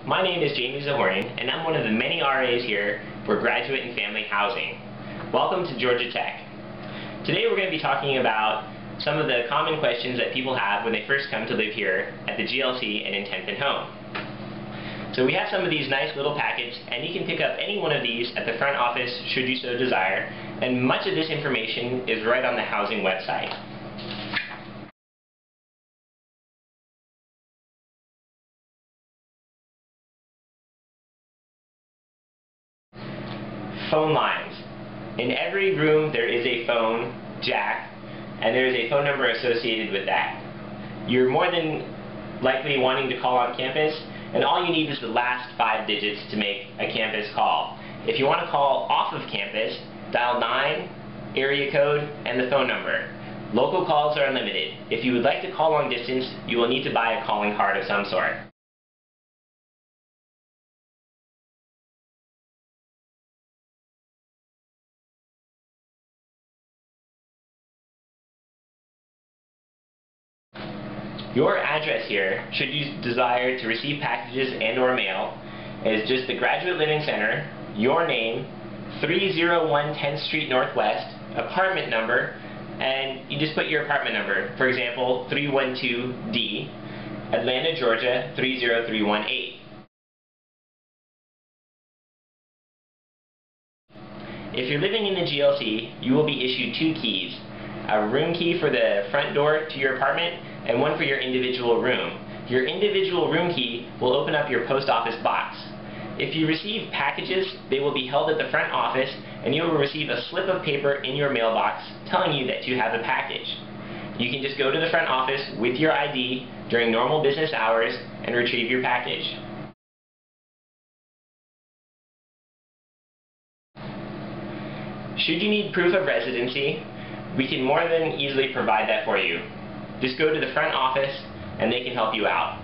my name is Jamie Zahorian, and I'm one of the many RAs here for graduate and family housing. Welcome to Georgia Tech. Today we're going to be talking about some of the common questions that people have when they first come to live here at the GLC and in 10th and Home. So we have some of these nice little packets, and you can pick up any one of these at the front office should you so desire, and much of this information is right on the housing website. Phone lines. In every room there is a phone jack, and there is a phone number associated with that. You're more than likely wanting to call on campus, and all you need is the last 5 digits to make a campus call. If you want to call off of campus, dial 9, area code, and the phone number. Local calls are unlimited. If you would like to call long distance, you will need to buy a calling card of some sort. Your address here, should you desire to receive packages and/or mail, is just the Graduate Living Center, your name, 301 10th Street Northwest, apartment number, and you just put your apartment number. For example, 312D, Atlanta, Georgia, 30318. If you're living in the GLC, you will be issued 2 keys. A room key for the front door to your apartment, and one for your individual room. Your individual room key will open up your post office box. If you receive packages, they will be held at the front office, and you will receive a slip of paper in your mailbox telling you that you have a package. You can just go to the front office with your ID during normal business hours and retrieve your package. Should you need proof of residency, we can more than easily provide that for you. Just go to the front office and they can help you out.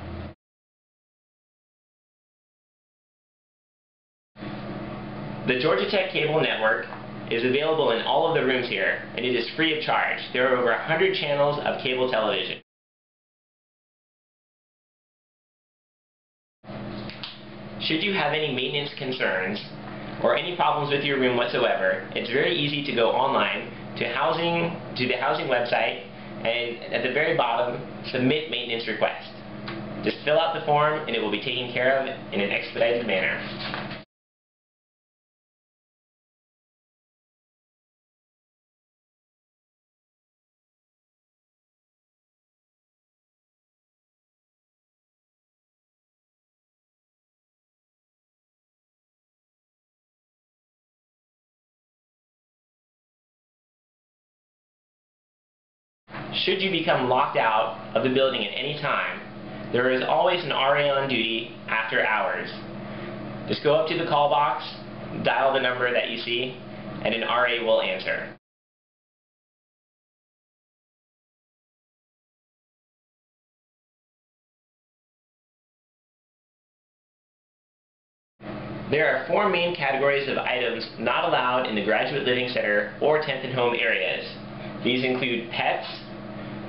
The Georgia Tech cable network is available in all of the rooms here, and it is free of charge. There are over 100 channels of cable television. Should you have any maintenance concerns or any problems with your room whatsoever, it's very easy to go online to the housing website, and at the very bottom, submit maintenance request. Just fill out the form and it will be taken care of in an expedited manner. Should you become locked out of the building at any time, there is always an RA on duty after hours. Just go up to the call box, dial the number that you see, and an RA will answer. There are 4 main categories of items not allowed in the Graduate Living Center or 10th and Home areas. These include pets,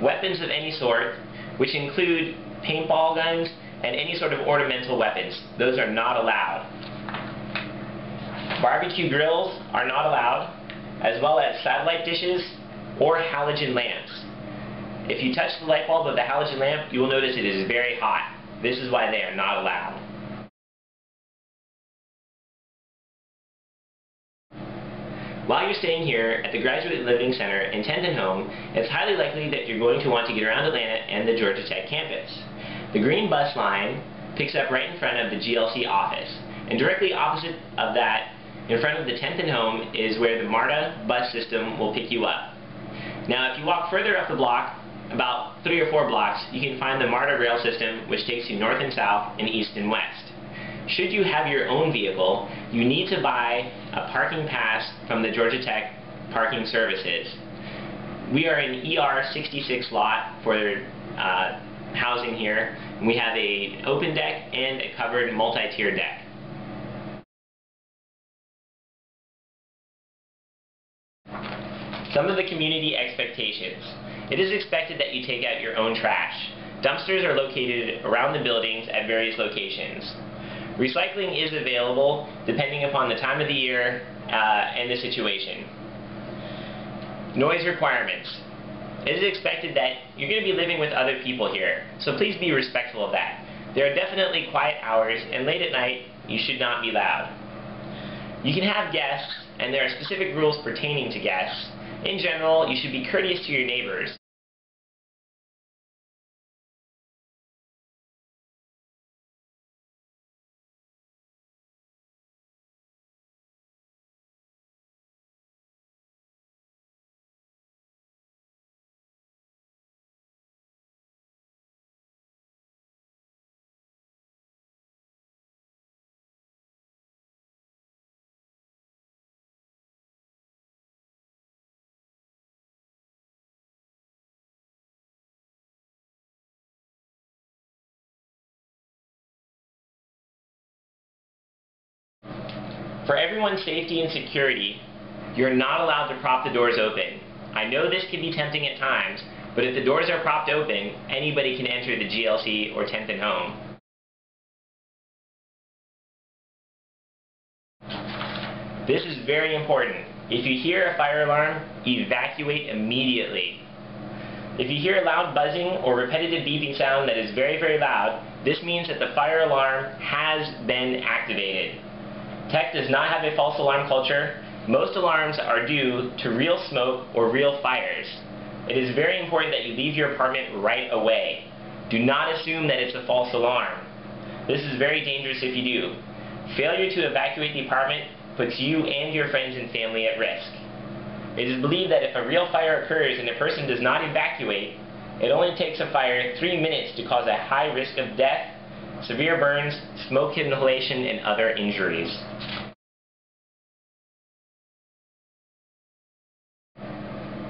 weapons of any sort, which include paintball guns and any sort of ornamental weapons. Those are not allowed. Barbecue grills are not allowed, as well as satellite dishes or halogen lamps. If you touch the light bulb of the halogen lamp, you will notice it is very hot. This is why they are not allowed. While you're staying here at the Graduate Living Center in 10th and Home, it's highly likely that you're going to want to get around Atlanta and the Georgia Tech campus. The green bus line picks up right in front of the GLC office, and directly opposite of that, in front of the 10th and Home, is where the MARTA bus system will pick you up. Now, if you walk further up the block, about 3 or 4 blocks, you can find the MARTA rail system, which takes you north and south and east and west. Should you have your own vehicle, you need to buy a parking pass from the Georgia Tech parking services. We are in ER 66 lot for housing here, and we have an open deck and a covered multi-tier deck. Some of the community expectations. It is expected that you take out your own trash. Dumpsters are located around the buildings at various locations. Recycling is available depending upon the time of the year and the situation. Noise requirements. It is expected that you're going to be living with other people here, so please be respectful of that. There are definitely quiet hours, and late at night you should not be loud. You can have guests, and there are specific rules pertaining to guests. In general, you should be courteous to your neighbors. For everyone's safety and security, you're not allowed to prop the doors open. I know this can be tempting at times, but if the doors are propped open, anybody can enter the GLC or tent and home. This is very important. If you hear a fire alarm, evacuate immediately. If you hear a loud buzzing or repetitive beeping sound that is very, very loud, this means that the fire alarm has been activated. Tech does not have a false alarm culture. Most alarms are due to real smoke or real fires. It is very important that you leave your apartment right away. Do not assume that it's a false alarm. This is very dangerous if you do. Failure to evacuate the apartment puts you and your friends and family at risk. It is believed that if a real fire occurs and a person does not evacuate, it only takes a fire 3 minutes to cause a high risk of death, severe burns, smoke inhalation, and other injuries.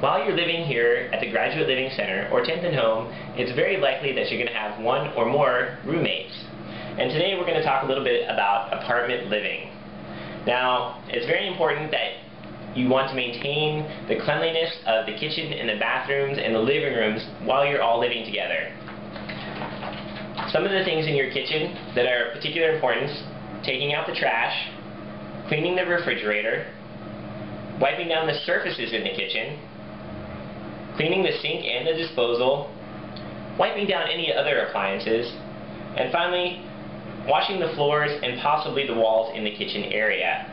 While you're living here at the Graduate Living Center or Tent and Home, it's very likely that you're going to have one or more roommates. And today we're going to talk a little bit about apartment living. Now, it's very important that you want to maintain the cleanliness of the kitchen and the bathrooms and the living rooms while you're all living together. Some of the things in your kitchen that are of particular importance: taking out the trash, cleaning the refrigerator, wiping down the surfaces in the kitchen, cleaning the sink and the disposal, wiping down any other appliances, and finally, washing the floors and possibly the walls in the kitchen area.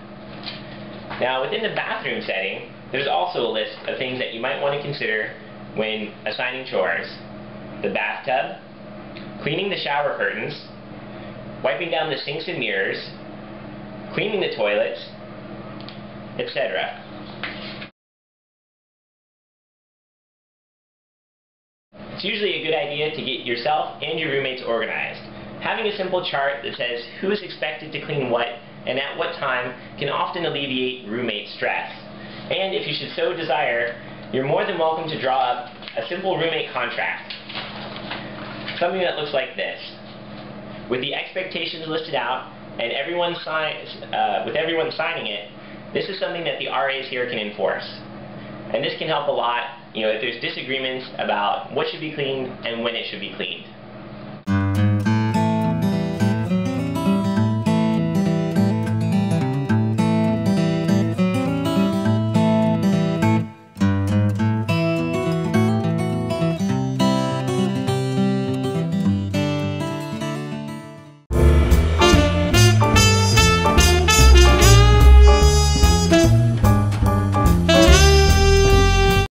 Now, within the bathroom setting, there's also a list of things that you might want to consider when assigning chores: the bathtub, cleaning the shower curtains, wiping down the sinks and mirrors, cleaning the toilets, etc. It's usually a good idea to get yourself and your roommates organized. Having a simple chart that says who is expected to clean what and at what time can often alleviate roommate stress. And if you should so desire, you're more than welcome to draw up a simple roommate contract. Something that looks like this, with the expectations listed out and everyone with everyone signing it. This is something that the RAs here can enforce. And this can help a lot, if there's disagreements about what should be cleaned and when it should be cleaned.